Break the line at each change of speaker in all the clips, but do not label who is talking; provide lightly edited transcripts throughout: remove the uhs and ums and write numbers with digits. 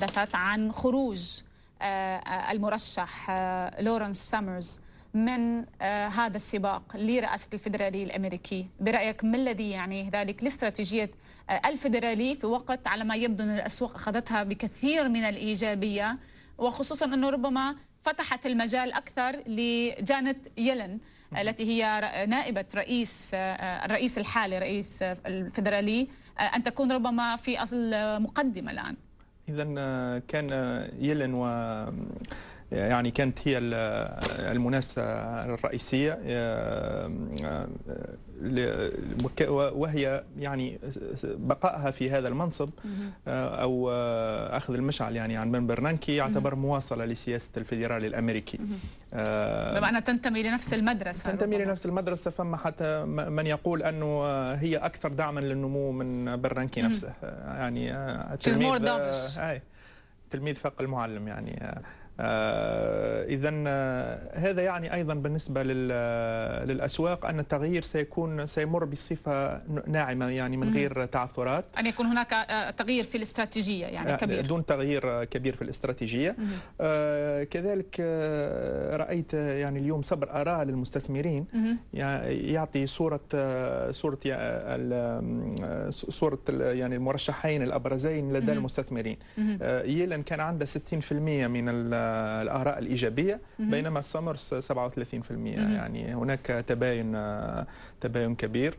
تحدثت عن خروج المرشح لورنس سامرز من هذا السباق لرئاسة الفيدرالي الأمريكي. برأيك ما الذي يعني ذلك لاستراتيجية الفيدرالي في وقت على ما يبدو أن الأسواق أخذتها بكثير من الإيجابية، وخصوصا أنه ربما فتحت المجال أكثر لجانيت يلن التي هي نائبة الرئيس الحالي رئيس الفيدرالي أن تكون ربما في المقدمة الآن؟ إذا
كان يلن يعني كانت هي المنافسة الرئيسية، وهي يعني بقائها في هذا المنصب أو أخذ المشعل يعني عن بن برنانكي يعتبر مواصلة لسياسة الفيدرالي الأمريكي.
بما أنها تنتمي لنفس المدرسة.
تنتمي لنفس المدرسة، فما حتى من يقول أنه هي أكثر دعما للنمو من برنانكي نفسه. يعني تلميذ فاق المعلم يعني. إذا هذا يعني أيضا بالنسبة للأسواق أن التغيير سيمر بصفة ناعمة يعني من غير تعثرات،
أن يكون هناك تغيير في الاستراتيجية يعني كبير،
دون تغيير كبير في الاستراتيجية. كذلك رأيت يعني اليوم صبر آراء للمستثمرين يعطي صورة يعني المرشحين الأبرزين لدى المستثمرين. يلن كان عنده 60% من الآراء الإيجابية، بينما سامرز 37%. يعني هناك تباين كبير،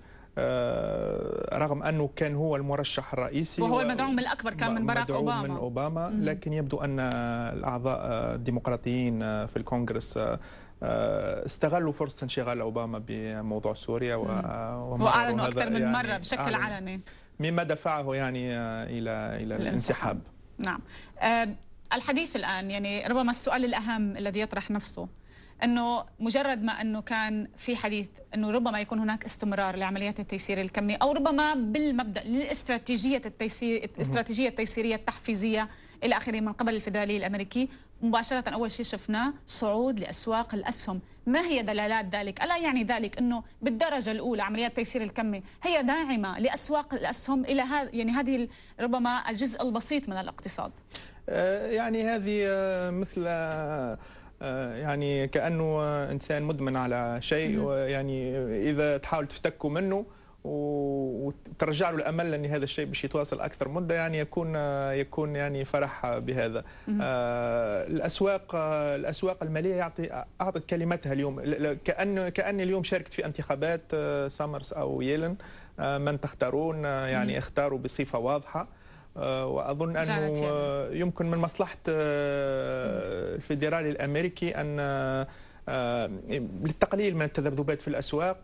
رغم أنه كان هو المرشح الرئيسي
وهو المدعوم الأكبر كان من باراك
أوباما. لكن يبدو أن الأعضاء الديمقراطيين في الكونغرس استغلوا فرصة انشغال أوباما بموضوع سوريا
وأعلنوا أكثر من مرة بشكل علني،
مما دفعه يعني إلى الانسحاب.
نعم. الحديث الآن يعني ربما السؤال الأهم الذي يطرح نفسه أنه مجرد ما أنه كان في حديث أنه ربما يكون هناك استمرار لعمليات التيسير الكمي، أو ربما بالمبدأ للاستراتيجية التيسيرية التحفيزية إلى آخره من قبل الفيدرالي الأمريكي، مباشرة أول شيء شفناه صعود لأسواق الأسهم. ما هي دلالات ذلك؟ ألا يعني ذلك أنه بالدرجة الأولى عمليات التيسير الكمي هي داعمة لأسواق الأسهم إلى يعني هذه ربما الجزء البسيط من الاقتصاد؟
يعني هذه مثل يعني كأنه إنسان مدمن على شيء، يعني إذا تحاول تفتكه منه وترجع له الامل ان هذا الشيء باش يتواصل اكثر مده، يعني يكون يعني فرح بهذا. الاسواق الماليه اعطت كلمتها اليوم، كأن اليوم شاركت في انتخابات سامرز او يلن، من تختارون يعني اختاروا بصفه واضحه. وأظن أنه يمكن من مصلحة الفيدرالي الأمريكي أن للتقليل من التذبذبات في الأسواق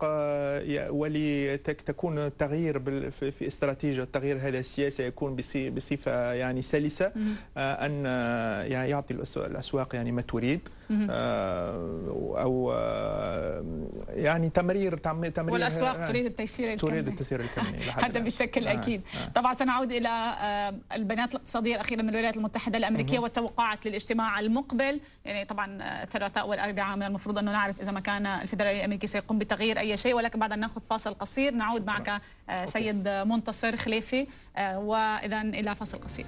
ولتكون التغيير في استراتيجية التغيير هذا السياسي يكون بصفة يعني سلسة، أن يعطي الأسواق يعني ما تريد، أو يعني تمرير
والأسواق تريد التيسير
الكمي
هذا بشكل أكيد. طبعا سنعود إلى البيانات الاقتصادية الأخيرة من الولايات المتحدة الأمريكية والتوقعات للاجتماع المقبل. يعني طبعا الثلاثاء والأربعاء من المفروض أنه نعرف إذا ما كان الفيدرالي الأمريكي سيقوم بتغيير أي شيء، ولكن بعد أن نأخذ فاصل قصير نعود معك سيد منتصر خليفي، وإذا إلى فاصل قصير.